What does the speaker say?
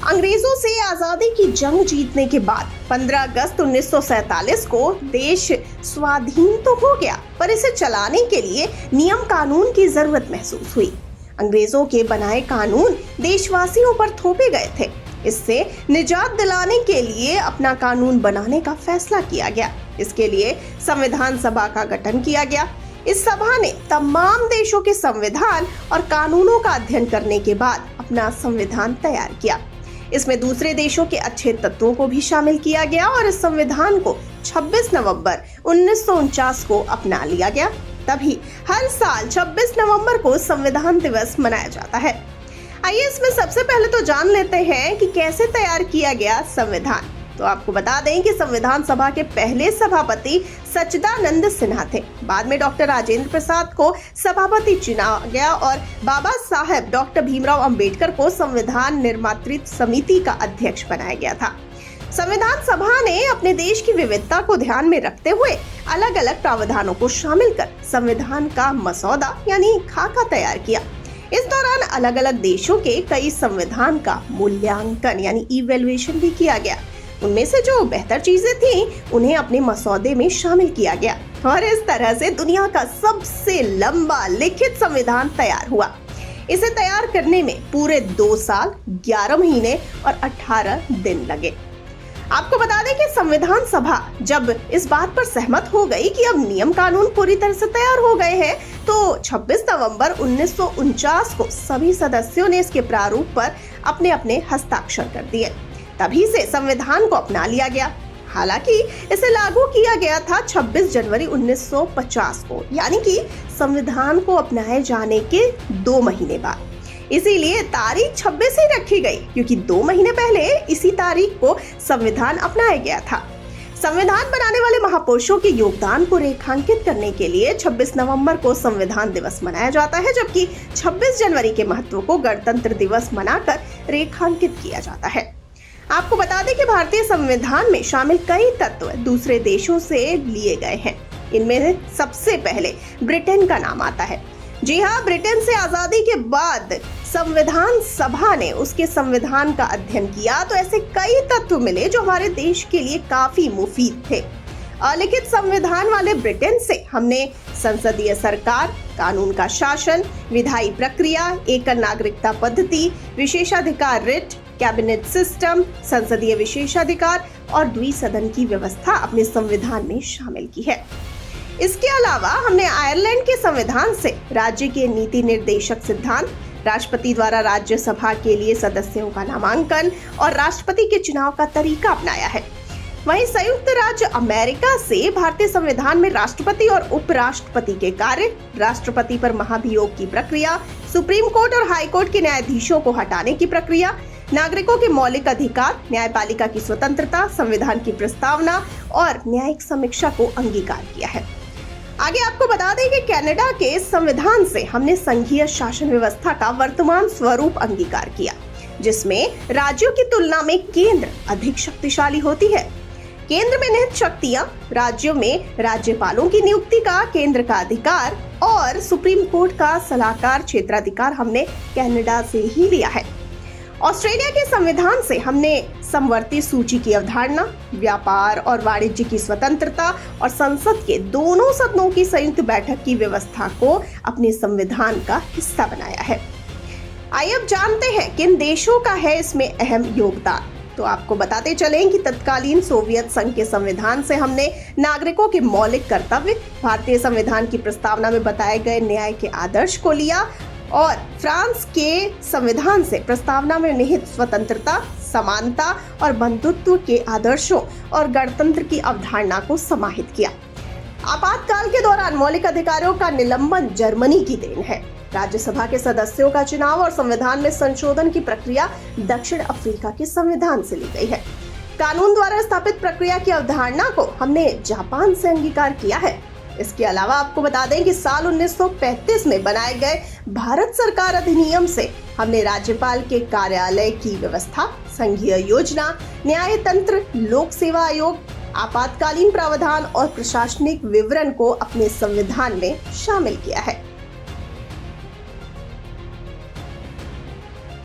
अंग्रेजों से आजादी की जंग जीतने के बाद 15 अगस्त 1947 को देश स्वाधीन तो हो गया, पर इसे चलाने के लिए नियम कानून की जरूरत महसूस हुई। अंग्रेजों के बनाए कानून देशवासियों पर थोपे गए थे। इससे निजात दिलाने के लिए अपना कानून बनाने का फैसला किया गया। इसके लिए संविधान सभा का गठन किया गया। इस सभा ने तमाम देशों के संविधान और कानूनों का अध्ययन करने के बाद अपना संविधान तैयार किया। इसमें दूसरे देशों के अच्छे तत्वों को भी शामिल किया गया और इस संविधान को 26 नवंबर 1949 को अपना लिया गया। तभी हर साल 26 नवंबर को संविधान दिवस मनाया जाता है। आइए इसमें सबसे पहले तो जान लेते हैं कि कैसे तैयार किया गया संविधान। तो आपको बता दें कि संविधान सभा के पहले सभापति सच्चिदानंद सिन्हा थे। बाद में डॉक्टर राजेंद्र प्रसाद को सभापति चुना गया और बाबा साहेब डॉक्टर भीमराव अंबेडकर को संविधान निर्मात्री समिति का अध्यक्ष बनाया गया था। संविधान सभा ने अपने देश की विविधता को ध्यान में रखते हुए अलग अलग प्रावधानों को शामिल कर संविधान का मसौदा यानी खाका तैयार किया। इस दौरान अलग अलग देशों के कई संविधान का मूल्यांकन यानी इवैल्यूएशन भी किया गया। उनमें से जो बेहतर चीजें थीं, उन्हें अपने मसौदे में शामिल किया गया और इस तरह से दुनिया का सबसे लंबा लिखित संविधान तैयार हुआ। इसे तैयार करने में पूरे 2 साल 11 महीने और 18 दिन लगे। आपको बता दें कि संविधान सभा जब इस बात पर सहमत हो गई कि अब नियम कानून पूरी तरह से तैयार हो गए हैं, तो 26 नवंबर 1949 को सभी सदस्यों ने इसके प्रारूप पर अपने अपने हस्ताक्षर कर दिए। तभी से संविधान को अपना लिया गया। हालांकि इसे लागू किया गया था 26 जनवरी 1950 को, यानी कि संविधान को अपनाए जाने के 2 महीने बाद। इसीलिए तारीख 26 ही रखी गई, क्योंकि 2 महीने पहले इसी तारीख को संविधान अपनाया गया था। संविधान बनाने वाले महापुरुषों के योगदान को रेखांकित करने के लिए 26 नवंबर को संविधान दिवस मनाया जाता है, जबकि 26 जनवरी के महत्व को गणतंत्र दिवस मनाकर रेखांकित किया जाता है। आपको बता दें कि भारतीय संविधान में शामिल कई तत्व दूसरे देशों से लिए गए हैं। इनमें सबसे पहले ब्रिटेन का नाम आता है। जी हाँ, ब्रिटेन से आजादी के बाद संविधान सभा ने उसके संविधान का अध्ययन किया तो ऐसे कई तत्व मिले जो हमारे देश के लिए काफी मुफीद थे। अलिखित संविधान वाले ब्रिटेन से हमने संसदीय सरकार, कानून का शासन, विधायी प्रक्रिया, एकल नागरिकता पद्धति, विशेषाधिकार रिट, कैबिनेट सिस्टम, संसदीय विशेषाधिकार और द्विसदन की व्यवस्था अपने संविधान में शामिल की है। इसके अलावा हमने आयरलैंड के संविधान से राज्य के नीति निर्देशक सिद्धांत, राष्ट्रपति द्वारा राज्यसभा के लिए सदस्यों का नामांकन और राष्ट्रपति के चुनाव का तरीका अपनाया है। वहीं संयुक्त राज्य अमेरिका से भारतीय संविधान में राष्ट्रपति और उपराष्ट्रपति के कार्य, राष्ट्रपति पर महाभियोग की प्रक्रिया, सुप्रीम कोर्ट और हाई कोर्ट के न्यायाधीशों को हटाने की प्रक्रिया, नागरिकों के मौलिक अधिकार, न्यायपालिका की स्वतंत्रता, संविधान की प्रस्तावना और न्यायिक समीक्षा को अंगीकार किया है। आगे आपको बता दें कि कनाडा के संविधान से हमने संघीय शासन व्यवस्था का वर्तमान स्वरूप अंगीकार किया, जिसमें राज्यों की तुलना में केंद्र अधिक शक्तिशाली होती है। केंद्र में निहित शक्तियां, राज्यों में राज्यपालों की नियुक्ति का केंद्र का अधिकार और सुप्रीम कोर्ट का सलाहकार क्षेत्राधिकार हमने कनाडा से ही लिया है। ऑस्ट्रेलिया के संविधान से हमने समवर्ती सूची की अवधारणा, व्यापार और वाणिज्य की स्वतंत्रता और संसद के दोनों सदनों की संयुक्त बैठक की व्यवस्था को अपने संविधान का हिस्सा बनाया है। आइए अब जानते हैं किन देशों का है इसमें अहम योगदान। तो आपको बताते चलें कि तत्कालीन सोवियत संघ के संविधान से हमने नागरिकों के मौलिक कर्तव्य, भारतीय संविधान की प्रस्तावना में बताए गए न्याय के आदर्श को लिया और फ्रांस के संविधान से प्रस्तावना में निहित स्वतंत्रता, समानता और बंधुत्व के आदर्शों और गणतंत्र की अवधारणा को समाहित किया। आपातकाल के दौरान मौलिक अधिकारों का निलंबन जर्मनी की देन है। राज्यसभा के सदस्यों का चुनाव और संविधान में संशोधन की प्रक्रिया दक्षिण अफ्रीका के संविधान से ली गई है। कानून द्वारा स्थापित प्रक्रिया की अवधारणा को हमने जापान से अंगीकार किया है। इसके अलावा आपको बता दें कि साल 1935 में बनाए गए भारत सरकार अधिनियम से हमने राज्यपाल के कार्यालय की व्यवस्था, संघीय योजना, न्याय तंत्र, लोक सेवा आयोग, आपातकालीन प्रावधान और प्रशासनिक विवरण को अपने संविधान में शामिल किया है।